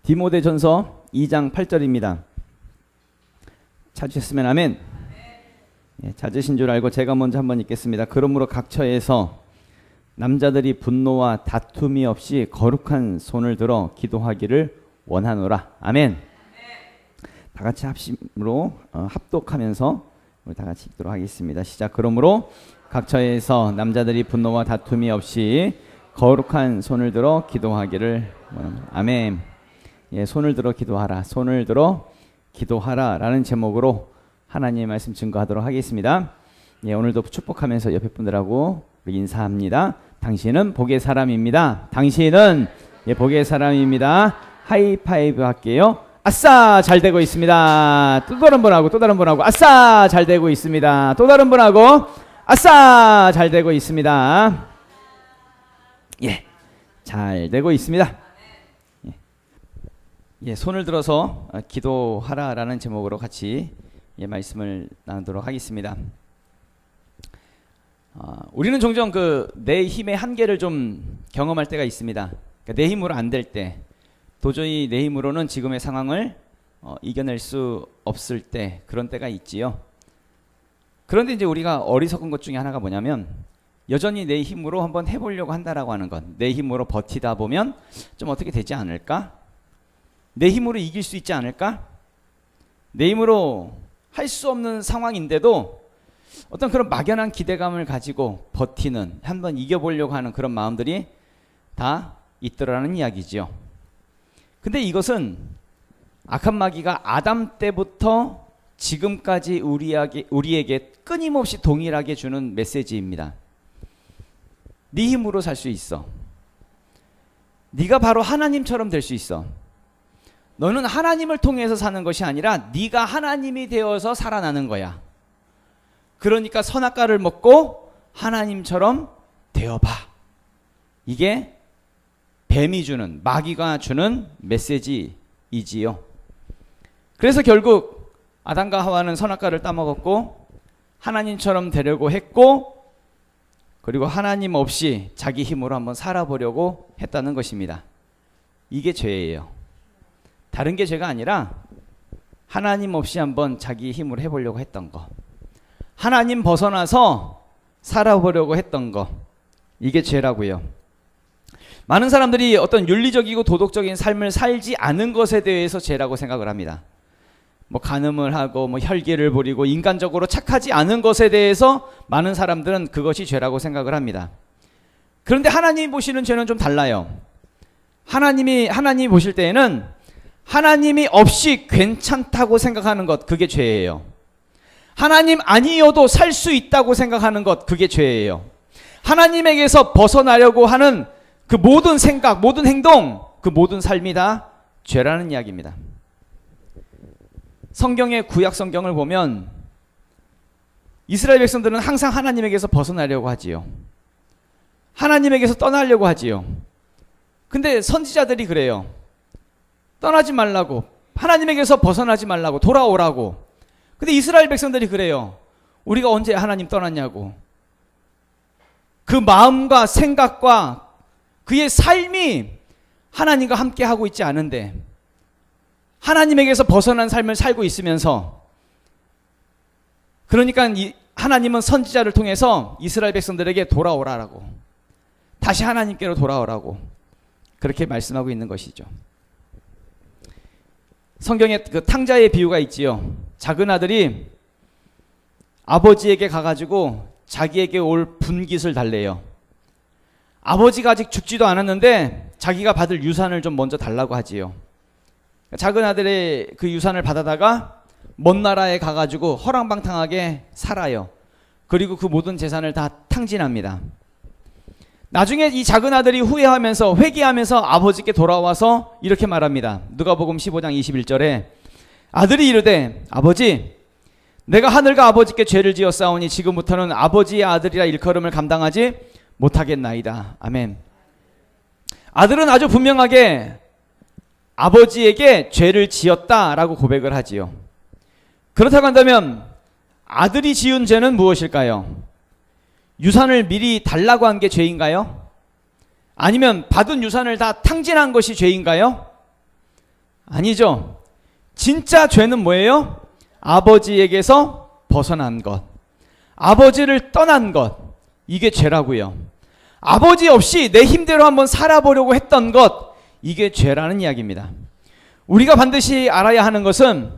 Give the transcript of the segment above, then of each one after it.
디모데전서 2장 8절입니다. 찾으셨으면 아멘. 예, 찾으신 줄 알고 제가 먼저 한번 읽겠습니다. 그러므로 각 처에서 남자들이 분노와 다툼이 없이 거룩한 손을 들어 기도하기를 원하노라. 아멘. 다 같이 합심으로 합독하면서 우리 다 같이 읽도록 하겠습니다. 시작. 그러므로 각 처에서 남자들이 분노와 다툼이 없이 거룩한 손을 들어 기도하기를 원합니다. 아멘. 예, 손을 들어 기도하라. 손을 들어 기도하라 라는 제목으로 하나님의 말씀 증거하도록 하겠습니다. 예, 오늘도 축복하면서 옆에 분들하고 인사합니다. 당신은 복의 사람입니다. 당신은 복의 사람입니다. 하이파이브 할게요. 아싸 잘 되고 있습니다. 또 다른 분하고 또 다른 분하고 아싸 잘 되고 있습니다. 또 다른 분하고 아싸 잘 되고 있습니다. 예, 잘 되고 있습니다. 예, 손을 들어서 기도하라라는 제목으로 같이 말씀을 나누도록 하겠습니다. 우리는 종종 내 힘의 한계를 좀 경험할 때가 있습니다. 그러니까 내 힘으로 안 될 때, 도저히 내 힘으로는 지금의 상황을 이겨낼 수 없을 때, 그런 때가 있지요. 그런데 이제 우리가 어리석은 것 중에 하나가 뭐냐면, 여전히 내 힘으로 한번 해보려고 한다라고 하는 것, 내 힘으로 버티다 보면 좀 어떻게 되지 않을까? 내 힘으로 이길 수 있지 않을까? 내 힘으로 할 수 없는 상황인데도 어떤 그런 막연한 기대감을 가지고 버티는, 한번 이겨보려고 하는 그런 마음들이 다 있더라는 이야기죠. 근데 이것은 악한 마귀가 아담 때부터 지금까지 우리에게 끊임없이 동일하게 주는 메시지입니다. 네 힘으로 살 수 있어. 네가 바로 하나님처럼 될 수 있어. 너는 하나님을 통해서 사는 것이 아니라 네가 하나님이 되어서 살아나는 거야. 그러니까 선악과를 먹고 하나님처럼 되어봐. 이게 뱀이 주는, 마귀가 주는 메시지이지요. 그래서 결국 아담과 하와는 선악과를 따먹었고 하나님처럼 되려고 했고, 그리고 하나님 없이 자기 힘으로 한번 살아보려고 했다는 것입니다. 이게 죄예요. 다른 게 죄가 아니라 하나님 없이 한번 자기 힘으로 해보려고 했던 거, 하나님 벗어나서 살아보려고 했던 거, 이게 죄라고요. 많은 사람들이 어떤 윤리적이고 도덕적인 삶을 살지 않은 것에 대해서 죄라고 생각을 합니다. 간음을 하고 혈기를 부리고 인간적으로 착하지 않은 것에 대해서 많은 사람들은 그것이 죄라고 생각을 합니다. 그런데 하나님이 보시는 죄는 좀 달라요. 하나님이 보실 때에는 하나님이 없이 괜찮다고 생각하는 것, 그게 죄예요. 하나님 아니어도 살 수 있다고 생각하는 것, 그게 죄예요. 하나님에게서 벗어나려고 하는 그 모든 생각, 모든 행동, 그 모든 삶이 다 죄라는 이야기입니다. 성경의 구약 성경을 보면 이스라엘 백성들은 항상 하나님에게서 벗어나려고 하지요. 하나님에게서 떠나려고 하지요. 근데 선지자들이 그래요. 떠나지 말라고, 하나님에게서 벗어나지 말라고, 돌아오라고. 근데 이스라엘 백성들이 그래요. 우리가 언제 하나님 떠났냐고. 그 마음과 생각과 그의 삶이 하나님과 함께 하고 있지 않은데, 하나님에게서 벗어난 삶을 살고 있으면서, 그러니까 하나님은 선지자를 통해서 이스라엘 백성들에게 돌아오라라고, 다시 하나님께로 돌아오라고 그렇게 말씀하고 있는 것이죠. 성경에 그 탕자의 비유가 있지요. 작은 아들이 아버지에게 가가지고 자기에게 올 분깃을 달래요. 아버지가 아직 죽지도 않았는데 자기가 받을 유산을 좀 먼저 달라고 하지요. 작은 아들의 그 유산을 받아다가 먼 나라에 가가지고 허랑방탕하게 살아요. 그리고 그 모든 재산을 다 탕진합니다. 나중에 이 작은 아들이 후회하면서 회개하면서 아버지께 돌아와서 이렇게 말합니다. 누가복음 15장 21절에 아들이 이르되 아버지, 내가 하늘과 아버지께 죄를 지었사오니 지금부터는 아버지의 아들이라 일컬음을 감당하지 못하겠나이다. 아멘. 아들은 아주 분명하게 아버지에게 죄를 지었다라고 고백을 하지요. 그렇다고 한다면 아들이 지은 죄는 무엇일까요? 유산을 미리 달라고 한 게 죄인가요? 아니면 받은 유산을 다 탕진한 것이 죄인가요? 아니죠. 진짜 죄는 뭐예요? 아버지에게서 벗어난 것, 아버지를 떠난 것, 이게 죄라고요. 아버지 없이 내 힘대로 한번 살아보려고 했던 것, 이게 죄라는 이야기입니다. 우리가 반드시 알아야 하는 것은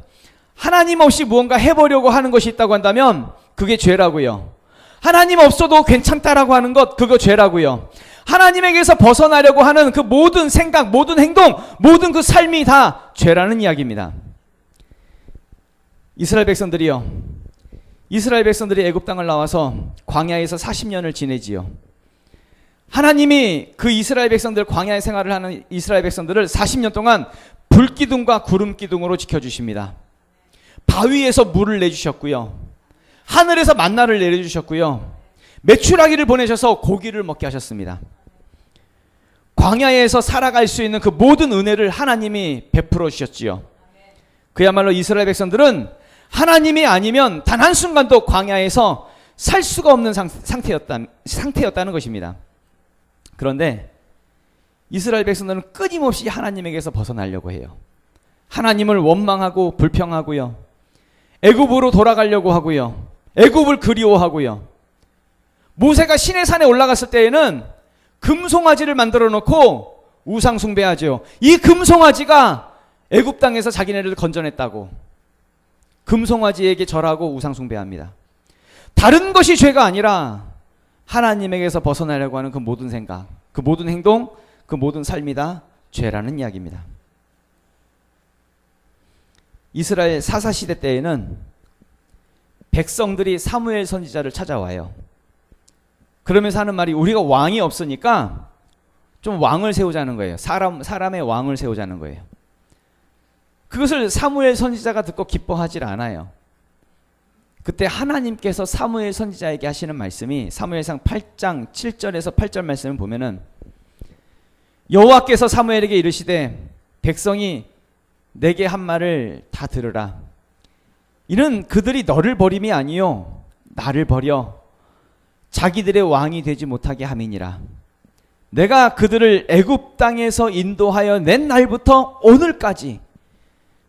하나님 없이 무언가 해보려고 하는 것이 있다고 한다면 그게 죄라고요. 하나님 없어도 괜찮다라고 하는 것, 그거 죄라고요. 하나님에게서 벗어나려고 하는 그 모든 생각, 모든 행동, 모든 그 삶이 다 죄라는 이야기입니다. 이스라엘 백성들이 애굽 땅을 나와서 광야에서 40년을 지내지요. 하나님이 그 이스라엘 백성들, 광야의 생활을 하는 이스라엘 백성들을 40년 동안 불기둥과 구름기둥으로 지켜주십니다. 바위에서 물을 내주셨고요. 하늘에서 만나를 내려주셨고요. 메추라기를 보내셔서 고기를 먹게 하셨습니다. 광야에서 살아갈 수 있는 그 모든 은혜를 하나님이 베풀어 주셨지요. 그야말로 이스라엘 백성들은 하나님이 아니면 단 한순간도 광야에서 살 수가 없는 상태였다는 것입니다. 그런데 이스라엘 백성들은 끊임없이 하나님에게서 벗어나려고 해요. 하나님을 원망하고 불평하고요. 애굽으로 돌아가려고 하고요. 애굽을 그리워하고요. 모세가 시내산에 올라갔을 때에는 금송아지를 만들어 놓고 우상 숭배하죠. 이 금송아지가 애굽 땅에서 자기네를 건져냈다고 금송아지에게 절하고 우상 숭배합니다. 다른 것이 죄가 아니라 하나님에게서 벗어나려고 하는 그 모든 생각, 그 모든 행동, 그 모든 삶이 다 죄라는 이야기입니다. 이스라엘 사사시대 때에는 백성들이 사무엘 선지자를 찾아와요. 그러면서 하는 말이 우리가 왕이 없으니까 좀 왕을 세우자는 거예요. 사람의 왕을 세우자는 거예요. 그것을 사무엘 선지자가 듣고 기뻐하지 않아요. 그때 하나님께서 사무엘 선지자에게 하시는 말씀이 사무엘상 8장 7절에서 8절 말씀을 보면은 여호와께서 사무엘에게 이르시되 백성이 내게 한 말을 다 들으라. 이는 그들이 너를 버림이 아니요 나를 버려 자기들의 왕이 되지 못하게 함이니라. 내가 그들을 애굽 땅에서 인도하여 낸 날부터 오늘까지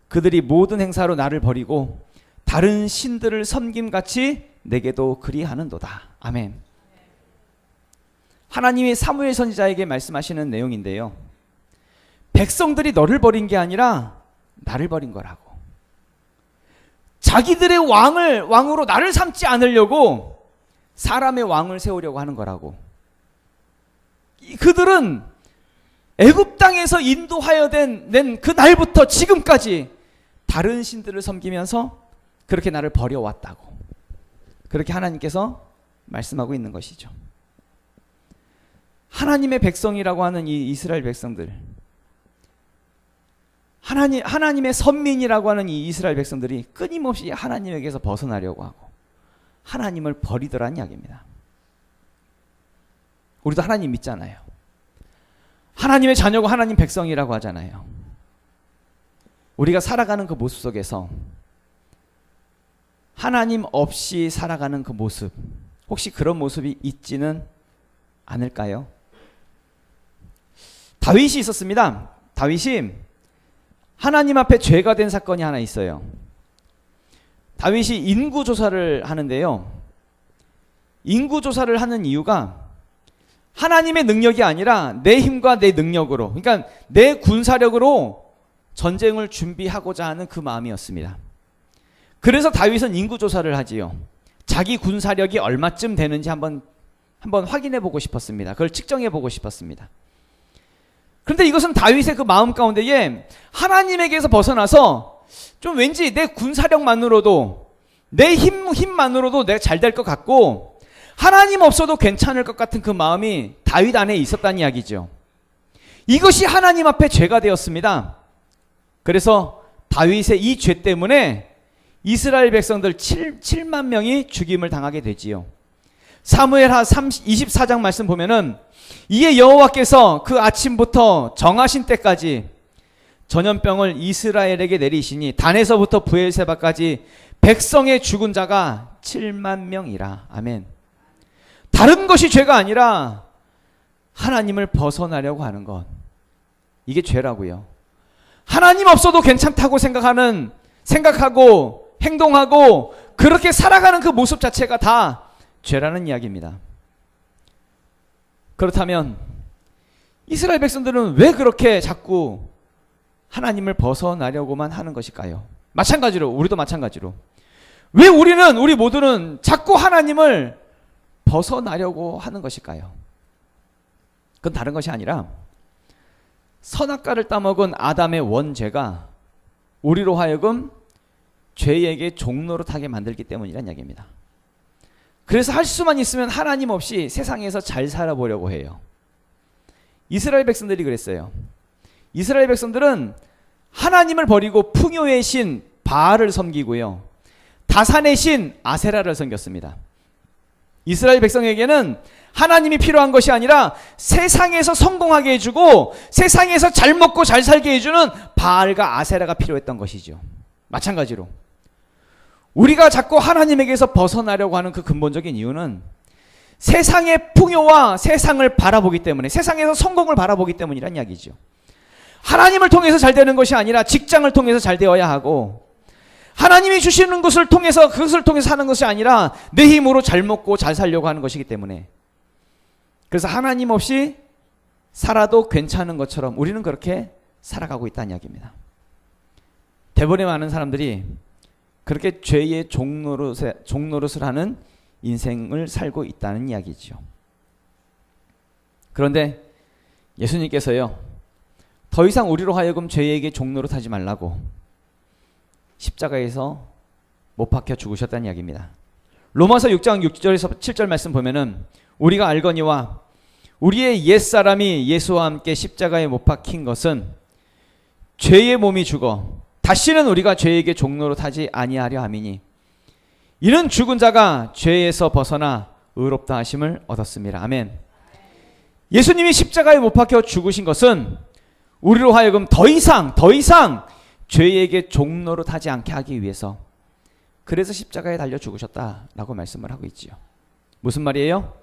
그들이 모든 행사로 나를 버리고 다른 신들을 섬김같이 내게도 그리하는도다. 아멘. 하나님이 사무엘 선지자에게 말씀하시는 내용인데요. 백성들이 너를 버린 게 아니라 나를 버린 거라고. 자기들의 왕으로 나를 삼지 않으려고 사람의 왕을 세우려고 하는 거라고. 그들은 애굽 땅에서 인도하여 낸 그 날부터 지금까지 다른 신들을 섬기면서 그렇게 나를 버려왔다고. 그렇게 하나님께서 말씀하고 있는 것이죠. 하나님의 백성이라고 하는 이 이스라엘 백성들, 하나님의 선민이라고 하는 이 이스라엘 백성들이 끊임없이 하나님에게서 벗어나려고 하고 하나님을 버리더란 이야기입니다. 우리도 하나님 믿잖아요. 하나님의 자녀고 하나님 백성이라고 하잖아요. 우리가 살아가는 그 모습 속에서 하나님 없이 살아가는 그 모습, 혹시 그런 모습이 있지는 않을까요? 다윗이 있었습니다. 다윗이 하나님 앞에 죄가 된 사건이 하나 있어요. 다윗이 인구조사를 하는데요. 인구조사를 하는 이유가 하나님의 능력이 아니라 내 힘과 내 능력으로, 그러니까 내 군사력으로 전쟁을 준비하고자 하는 그 마음이었습니다. 그래서 다윗은 인구조사를 하지요. 자기 군사력이 얼마쯤 되는지 한번 확인해 보고 싶었습니다. 그걸 측정해 보고 싶었습니다. 그런데 이것은 다윗의 그 마음 가운데에 하나님에게서 벗어나서 좀 왠지 내 군사력만으로도 내 힘만으로도 내가 잘 될 것 같고 하나님 없어도 괜찮을 것 같은 그 마음이 다윗 안에 있었다는 이야기죠. 이것이 하나님 앞에 죄가 되었습니다. 그래서 다윗의 이 죄 때문에 이스라엘 백성들 7만 명이 죽임을 당하게 되지요. 사무엘하 24장 말씀 보면은 이에 여호와께서 그 아침부터 정하신 때까지 전염병을 이스라엘에게 내리시니 단에서부터 브엘세바까지 백성의 죽은 자가 7만 명이라. 아멘. 다른 것이 죄가 아니라 하나님을 벗어나려고 하는 것, 이게 죄라고요. 하나님 없어도 괜찮다고 생각하고 행동하고 그렇게 살아가는 그 모습 자체가 다 죄라는 이야기입니다. 그렇다면 이스라엘 백성들은 왜 그렇게 자꾸 하나님을 벗어나려고만 하는 것일까요? 마찬가지로 우리도 마찬가지로 왜 우리 모두는 자꾸 하나님을 벗어나려고 하는 것일까요? 그건 다른 것이 아니라 선악과를 따먹은 아담의 원죄가 우리로 하여금 죄에게 종로로 타게 만들기 때문이란 이야기입니다. 그래서 할 수만 있으면 하나님 없이 세상에서 잘 살아보려고 해요. 이스라엘 백성들이 그랬어요. 이스라엘 백성들은 하나님을 버리고 풍요의 신 바알을 섬기고요, 다산의 신 아세라를 섬겼습니다. 이스라엘 백성에게는 하나님이 필요한 것이 아니라 세상에서 성공하게 해주고 세상에서 잘 먹고 잘 살게 해주는 바알과 아세라가 필요했던 것이죠. 마찬가지로 우리가 자꾸 하나님에게서 벗어나려고 하는 그 근본적인 이유는 세상의 풍요와 세상을 바라보기 때문에, 세상에서 성공을 바라보기 때문이란 이야기죠. 하나님을 통해서 잘 되는 것이 아니라 직장을 통해서 잘 되어야 하고, 하나님이 주시는 것을 통해서 그것을 통해서 사는 것이 아니라 내 힘으로 잘 먹고 잘 살려고 하는 것이기 때문에, 그래서 하나님 없이 살아도 괜찮은 것처럼 우리는 그렇게 살아가고 있다는 이야기입니다. 대부분의 많은 사람들이 그렇게 죄의 종노릇을 하는 인생을 살고 있다는 이야기죠. 그런데 예수님께서요, 더 이상 우리로 하여금 죄에게 종노릇하지 말라고 십자가에서 못 박혀 죽으셨다는 이야기입니다. 로마서 6장 6절에서 7절 말씀 보면은 우리가 알거니와 우리의 옛사람이 예수와 함께 십자가에 못 박힌 것은 죄의 몸이 죽어 다시는 우리가 죄에게 종노릇하지 아니하려 함이니 이는 죽은 자가 죄에서 벗어나 의롭다 하심을 얻었습니다. 아멘. 예수님이 십자가에 못 박혀 죽으신 것은 우리로 하여금 더 이상 죄에게 종노릇하지 않게 하기 위해서, 그래서 십자가에 달려 죽으셨다라고 말씀을 하고 있지요. 무슨 말이에요?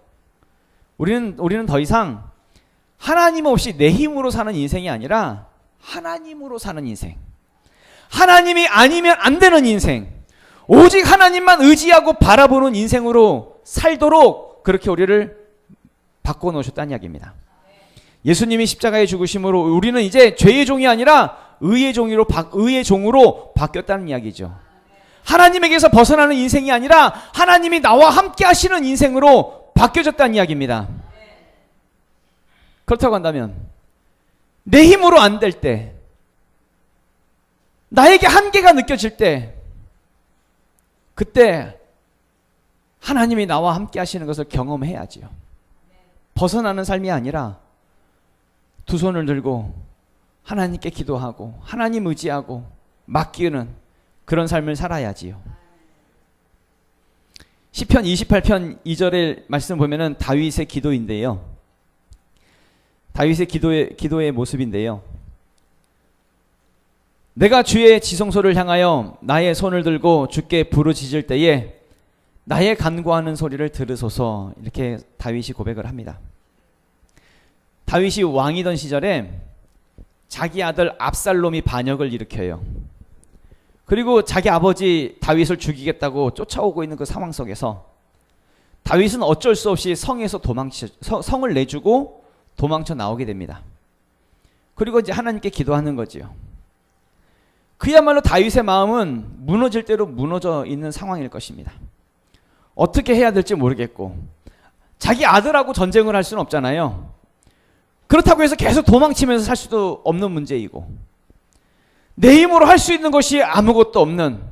우리는 더 이상 하나님 없이 내 힘으로 사는 인생이 아니라 하나님으로 사는 인생, 하나님이 아니면 안 되는 인생, 오직 하나님만 의지하고 바라보는 인생으로 살도록 그렇게 우리를 바꿔놓으셨다는 이야기입니다. 예수님이 십자가에 죽으심으로 우리는 이제 죄의 종이 아니라 의의 종으로 바뀌었다는 이야기죠. 하나님에게서 벗어나는 인생이 아니라 하나님이 나와 함께 하시는 인생으로 바뀌어졌다는 이야기입니다. 그렇다고 한다면 내 힘으로 안 될 때, 나에게 한계가 느껴질 때, 그때 하나님이 나와 함께 하시는 것을 경험해야지요. 벗어나는 삶이 아니라 두 손을 들고 하나님께 기도하고 하나님 의지하고 맡기는 그런 삶을 살아야지요. 시편 28편 2절의 말씀 보면은 다윗의 기도인데요, 다윗의 기도의 모습인데요, 내가 주의 지성소를 향하여 나의 손을 들고 주께 부르짖을 때에 나의 간구하는 소리를 들으소서, 이렇게 다윗이 고백을 합니다. 다윗이 왕이던 시절에 자기 아들 압살롬이 반역을 일으켜요. 그리고 자기 아버지 다윗을 죽이겠다고 쫓아오고 있는 그 상황 속에서 다윗은 어쩔 수 없이 성을 내주고 도망쳐 나오게 됩니다. 그리고 이제 하나님께 기도하는 거지요. 그야말로 다윗의 마음은 무너질 대로 무너져 있는 상황일 것입니다. 어떻게 해야 될지 모르겠고, 자기 아들하고 전쟁을 할 수는 없잖아요. 그렇다고 해서 계속 도망치면서 살 수도 없는 문제이고, 내 힘으로 할 수 있는 것이 아무것도 없는,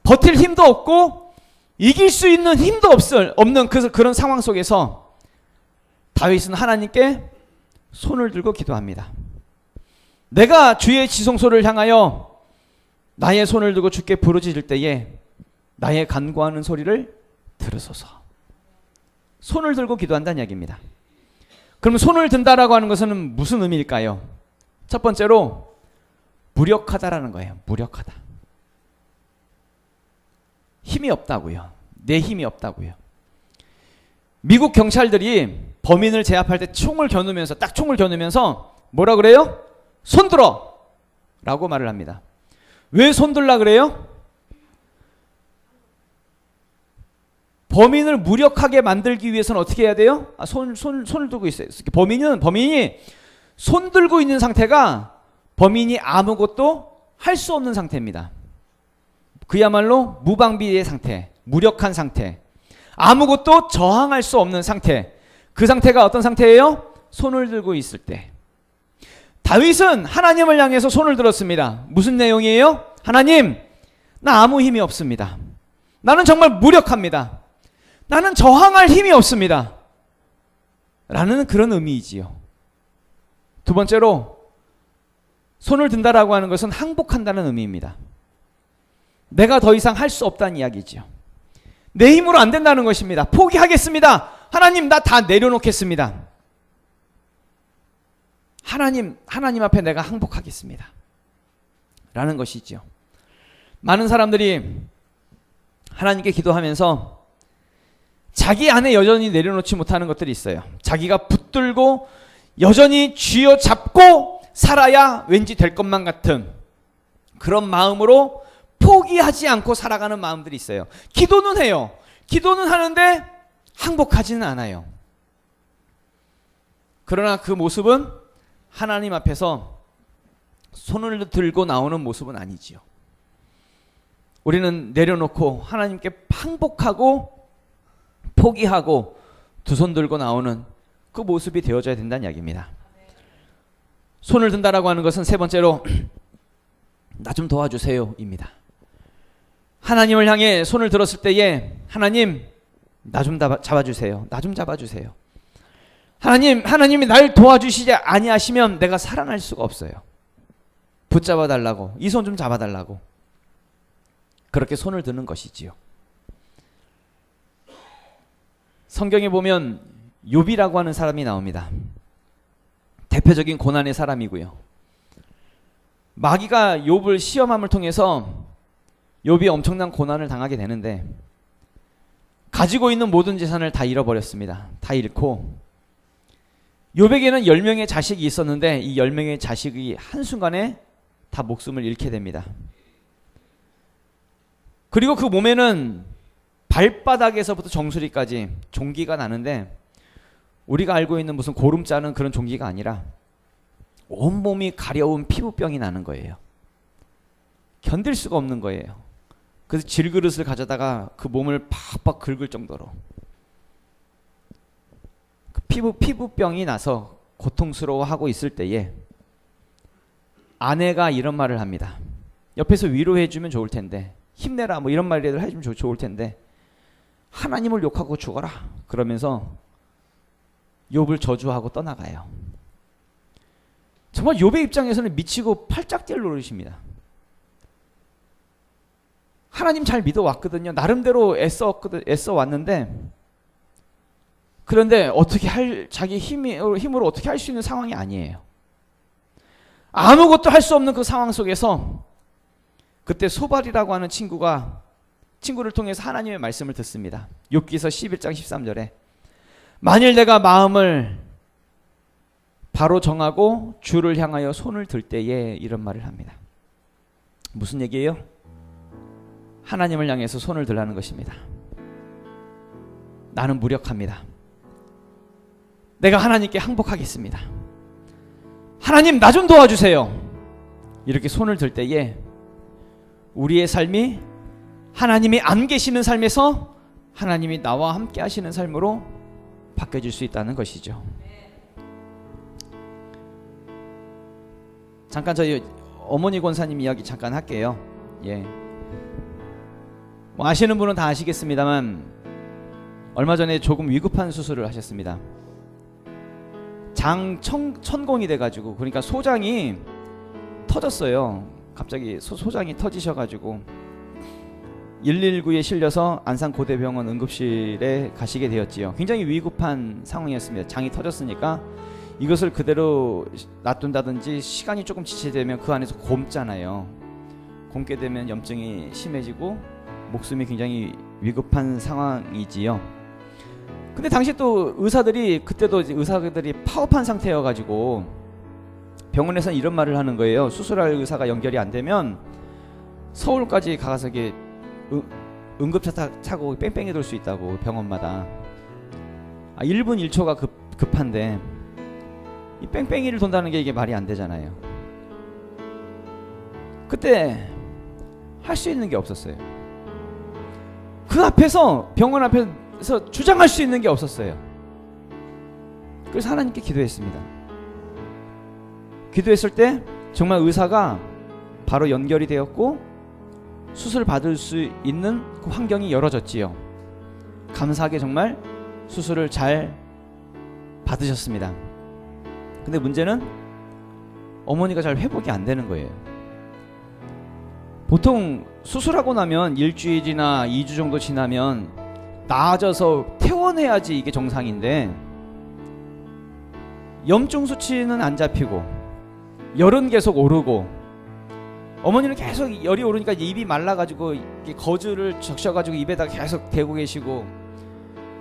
버틸 힘도 없고 이길 수 있는 힘도 없는 그런 상황 속에서 다윗은 하나님께 손을 들고 기도합니다. 내가 주의 지성소를 향하여 나의 손을 들고 주께 부르짖을 때에 나의 간구하는 소리를 들으소서. 손을 들고 기도한다는 이야기입니다. 그럼 손을 든다라고 하는 것은 무슨 의미일까요? 첫 번째로 무력하다라는 거예요. 무력하다. 힘이 없다고요. 내 힘이 없다고요. 미국 경찰들이 범인을 제압할 때 딱 총을 겨누면서 뭐라 그래요? 손 들어! 라고 말을 합니다. 왜 손들라 그래요? 범인을 무력하게 만들기 위해서는 어떻게 해야 돼요? 손을 들고 있어요. 범인이 손 들고 있는 상태가 범인이 아무것도 할 수 없는 상태입니다. 그야말로 무방비의 상태, 무력한 상태, 아무것도 저항할 수 없는 상태. 그 상태가 어떤 상태예요? 손을 들고 있을 때. 다윗은 하나님을 향해서 손을 들었습니다. 무슨 내용이에요? 하나님, 나 아무 힘이 없습니다. 나는 정말 무력합니다. 나는 저항할 힘이 없습니다. 라는 그런 의미이지요. 두 번째로 손을 든다라고 하는 것은 항복한다는 의미입니다. 내가 더 이상 할 수 없다는 이야기죠. 내 힘으로 안 된다는 것입니다. 포기하겠습니다. 하나님, 나 다 내려놓겠습니다. 하나님 앞에 내가 항복하겠습니다. 라는 것이죠. 많은 사람들이 하나님께 기도하면서 자기 안에 여전히 내려놓지 못하는 것들이 있어요. 자기가 붙들고 여전히 쥐어잡고 살아야 왠지 될 것만 같은 그런 마음으로 포기하지 않고 살아가는 마음들이 있어요. 기도는 해요. 기도는 하는데 항복하지는 않아요. 그러나 그 모습은 하나님 앞에서 손을 들고 나오는 모습은 아니지요. 우리는 내려놓고 하나님께 항복하고 포기하고 두 손 들고 나오는 그 모습이 되어져야 된다는 이야기입니다. 손을 든다라고 하는 것은 세 번째로 나 좀 도와주세요 입니다. 하나님을 향해 손을 들었을 때에 하나님, 나 좀 잡아주세요. 나 좀 잡아주세요. 하나님이 날 도와주시지 아니하시면 내가 살아날 수가 없어요. 붙잡아 달라고, 이 손 좀 잡아 달라고. 그렇게 손을 드는 것이지요. 성경에 보면 욥이라고 하는 사람이 나옵니다. 대표적인 고난의 사람이고요. 마귀가 욥을 시험함을 통해서 욥이 엄청난 고난을 당하게 되는데 가지고 있는 모든 재산을 다 잃어버렸습니다. 다 잃고 욥에게는 10명의 자식이 있었는데 이 10명의 자식이 한순간에 다 목숨을 잃게 됩니다. 그리고 그 몸에는 발바닥에서부터 정수리까지 종기가 나는데 우리가 알고 있는 무슨 고름 짜는 그런 종기가 아니라 온몸이 가려운 피부병이 나는 거예요. 견딜 수가 없는 거예요. 그래서 질그릇을 가져다가 그 몸을 팍팍 긁을 정도로 그 피부병이 나서 고통스러워하고 있을 때에 아내가 이런 말을 합니다. 옆에서 위로해주면 좋을 텐데, 힘내라 뭐 이런 말이라도 해주면 좋을 텐데 하나님을 욕하고 죽어라 그러면서 욥을 저주하고 떠나가요. 정말 욥의 입장에서는 미치고 팔짝 뛸 노릇입니다. 하나님 잘 믿어왔거든요. 나름대로 애써 왔는데, 그런데 어떻게 자기 힘으로 어떻게 할 수 있는 상황이 아니에요. 아무것도 할 수 없는 그 상황 속에서 그때 소발이라고 하는 친구를 통해서 하나님의 말씀을 듣습니다. 욥기서 11장 13절에 만일 내가 마음을 바로 정하고 주를 향하여 손을 들 때에 이런 말을 합니다. 무슨 얘기예요? 하나님을 향해서 손을 들라는 것입니다. 나는 무력합니다. 내가 하나님께 항복하겠습니다. 하나님, 나 좀 도와주세요. 이렇게 손을 들 때에 우리의 삶이 하나님이 안 계시는 삶에서 하나님이 나와 함께 하시는 삶으로 바뀌어질 수 있다는 것이죠. 잠깐 저희 어머니 권사님 이야기 잠깐 할게요. 예. 뭐 아시는 분은 다 아시겠습니다만 얼마 전에 조금 위급한 수술을 하셨습니다. 장 천공이 돼가지고, 그러니까 소장이 터졌어요. 갑자기 소장이 터지셔가지고 119에 실려서 안산고대병원 응급실에 가시게 되었지요. 굉장히 위급한 상황이었습니다. 장이 터졌으니까 이것을 그대로 놔둔다든지 시간이 조금 지체되면 그 안에서 곪잖아요. 곪게 되면 염증이 심해지고 목숨이 굉장히 위급한 상황이지요. 근데 당시 또 의사들이 파업한 상태여가지고 병원에서는 이런 말을 하는 거예요. 수술할 의사가 연결이 안 되면 서울까지 가서 이게 응급차 타고 뺑뺑이 돌 수 있다고, 병원마다. 1분 1초가 급한데 이 뺑뺑이를 돈다는 게 이게 말이 안 되잖아요. 그때 할 수 있는 게 없었어요. 그 앞에서, 병원 앞에서 주장할 수 있는 게 없었어요. 그래서 하나님께 기도했습니다. 기도했을 때 정말 의사가 바로 연결이 되었고 수술 받을 수 있는 그 환경이 열어졌지요. 감사하게 정말 수술을 잘 받으셨습니다. 근데 문제는 어머니가 잘 회복이 안 되는 거예요. 보통 수술하고 나면 일주일이나 2주 정도 지나면 나아져서 퇴원해야지 이게 정상인데, 염증 수치는 안 잡히고 열은 계속 오르고, 어머니는 계속 열이 오르니까 입이 말라가지고 거즈를 적셔가지고 입에다 계속 대고 계시고,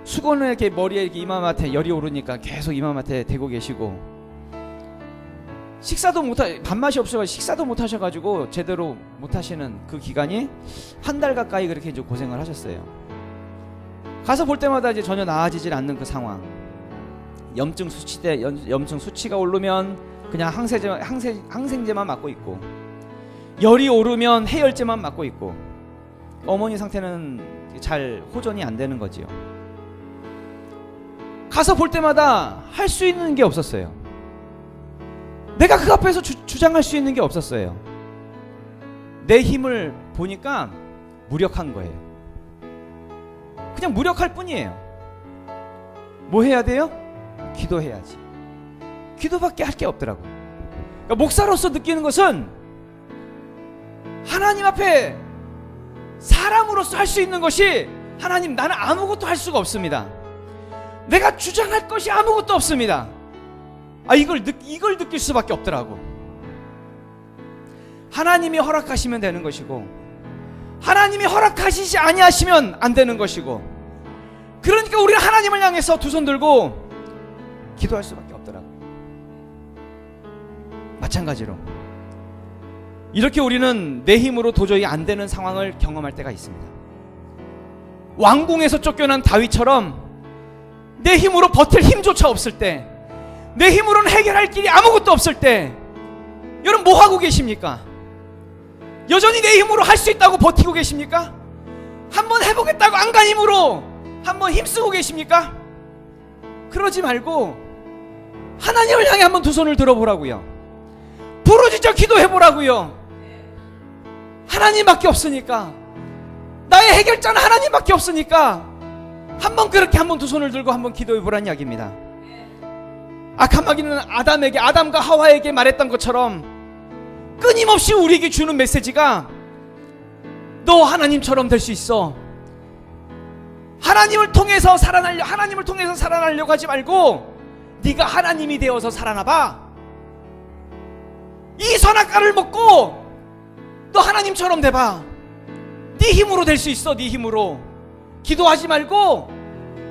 수건을 이렇게 머리에 이렇게 이마맡에 열이 오르니까 계속 이마맡에 대고 계시고, 식사도 밥맛이 없어서 식사도 못 하셔가지고 제대로 못 하시는 그 기간이 한 달 가까이 그렇게 이제 고생을 하셨어요. 가서 볼 때마다 이제 전혀 나아지질 않는 그 상황. 염증 수치가 오르면 그냥 항생제만 맞고 있고, 열이 오르면 해열제만 맞고 있고, 어머니 상태는 잘 호전이 안 되는 거지요. 가서 볼 때마다 할 수 있는 게 없었어요. 내가 그 앞에서 주장할 수 있는 게 없었어요. 내 힘을 보니까 무력한 거예요. 그냥 무력할 뿐이에요. 뭐 해야 돼요? 기도해야지. 기도밖에 할 게 없더라고요. 그러니까 목사로서 느끼는 것은 하나님 앞에 사람으로서 할 수 있는 것이, 하나님, 나는 아무것도 할 수가 없습니다. 내가 주장할 것이 아무것도 없습니다. 이걸 느낄 수밖에 없더라고. 하나님이 허락하시면 되는 것이고, 하나님이 허락하시지 아니하시면 안 되는 것이고, 그러니까 우리는 하나님을 향해서 두 손 들고 기도할 수밖에 없더라고. 마찬가지로 이렇게 우리는 내 힘으로 도저히 안 되는 상황을 경험할 때가 있습니다. 왕궁에서 쫓겨난 다윗처럼 내 힘으로 버틸 힘조차 없을 때, 내 힘으로는 해결할 길이 아무것도 없을 때, 여러분 뭐 하고 계십니까? 여전히 내 힘으로 할 수 있다고 버티고 계십니까? 한번 해보겠다고 안간 힘으로 한번 힘쓰고 계십니까? 그러지 말고 하나님을 향해 한번 두 손을 들어보라고요. 부르짖어 기도해보라고요. 하나님밖에 없으니까, 나의 해결자는 하나님밖에 없으니까 한번 그렇게 한번 두 손을 들고 한번 기도해보라는 이야기입니다. 악한 마귀는 아담과 하와에게 말했던 것처럼 끊임없이 우리에게 주는 메시지가, 너 하나님처럼 될 수 있어. 하나님을 통해서 살아나려고 하지 말고 네가 하나님이 되어서 살아나봐. 이 선악과를 먹고 너 하나님처럼 돼봐. 네 힘으로 될 수 있어. 네 힘으로. 기도하지 말고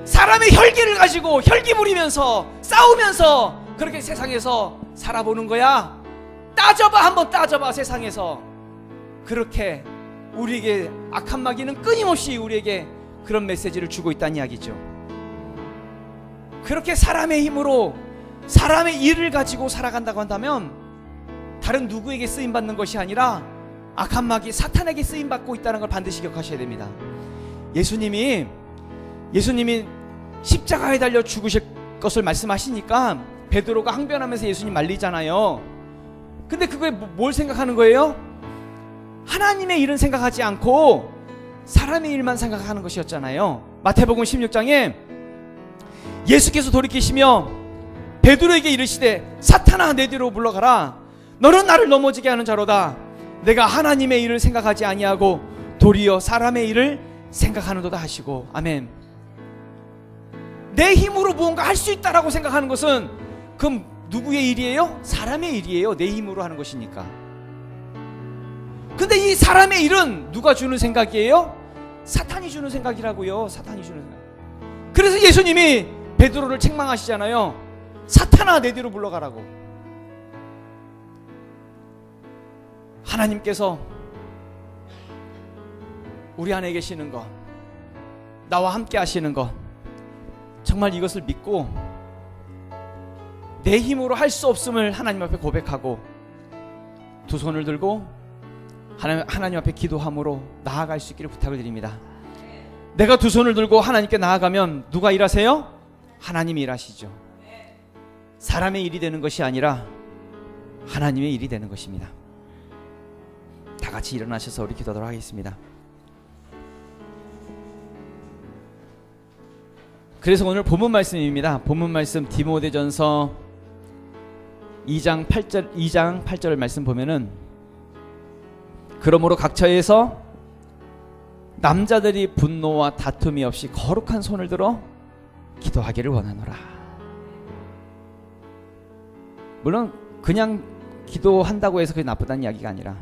사람의 혈기를 가지고 혈기 부리면서 싸우면서 그렇게 세상에서 살아보는 거야. 한번 따져봐. 세상에서 그렇게 우리에게 악한 마귀는 끊임없이 우리에게 그런 메시지를 주고 있다는 이야기죠. 그렇게 사람의 힘으로 사람의 일을 가지고 살아간다고 한다면 다른 누구에게 쓰임받는 것이 아니라 악한 마귀 사탄에게 쓰임받고 있다는 걸 반드시 기억하셔야 됩니다. 예수님이 십자가에 달려 죽으실 것을 말씀하시니까 베드로가 항변하면서 예수님 말리잖아요. 근데 그거에 뭘 생각하는 거예요? 하나님의 일은 생각하지 않고 사람의 일만 생각하는 것이었잖아요. 마태복음 16장에 예수께서 돌이키시며 베드로에게 이르시되, 사탄아 내 뒤로 물러가라. 너는 나를 넘어지게 하는 자로다. 내가 하나님의 일을 생각하지 아니하고 도리어 사람의 일을 생각하는도다 하시고. 아멘. 내 힘으로 무언가 할 수 있다라고 생각하는 것은 그럼 누구의 일이에요? 사람의 일이에요. 내 힘으로 하는 것이니까. 근데 이 사람의 일은 누가 주는 생각이에요? 사탄이 주는 생각이라고요. 사탄이 주는 생각. 그래서 예수님이 베드로를 책망하시잖아요. 사탄아 내 뒤로 물러가라고. 하나님께서 우리 안에 계시는 것, 나와 함께 하시는 것, 정말 이것을 믿고 내 힘으로 할 수 없음을 하나님 앞에 고백하고 두 손을 들고 하나님 앞에 기도함으로 나아갈 수 있기를 부탁을 드립니다. 내가 두 손을 들고 하나님께 나아가면 누가 일하세요? 하나님이 일하시죠. 사람의 일이 되는 것이 아니라 하나님의 일이 되는 것입니다. 다 같이 일어나셔서 우리 기도하도록 하겠습니다. 그래서 오늘 본문 말씀입니다. 본문 말씀 디모데전서 2장 8절 말씀 보면은, 그러므로 각 처에서 남자들이 분노와 다툼이 없이 거룩한 손을 들어 기도하기를 원하노라. 물론 그냥 기도한다고 해서 그게 나쁘다는 이야기가 아니라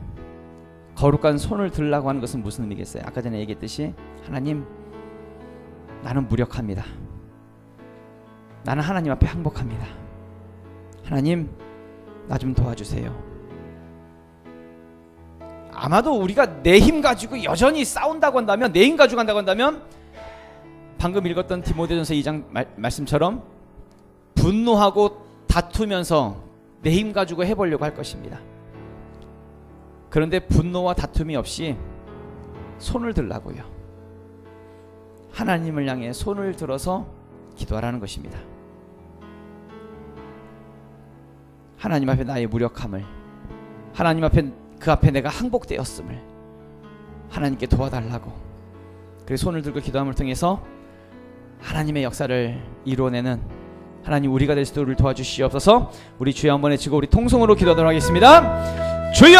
거룩한 손을 들라고 하는 것은 무슨 의미겠어요? 아까 전에 얘기했듯이 하나님, 나는 무력합니다. 나는 하나님 앞에 항복합니다. 하나님, 나 좀 도와주세요. 아마도 우리가 내 힘 가지고 여전히 싸운다고 한다면, 내 힘 가지고 한다고 한다면 방금 읽었던 디모데전서 2장 말씀처럼 분노하고 다투면서 내 힘 가지고 해보려고 할 것입니다. 그런데 분노와 다툼이 없이 손을 들라고요. 하나님을 향해 손을 들어서 기도하라는 것입니다. 하나님 앞에 나의 무력함을, 하나님 앞에 그 앞에 내가 항복되었음을 하나님께 도와달라고, 그래서 손을 들고 기도함을 통해서 하나님의 역사를 이루어내는 하나님, 우리가 될 수 있도록 도와주시옵소서. 우리 주여 한번 외치고 우리 통성으로 기도하도록 하겠습니다. 주여!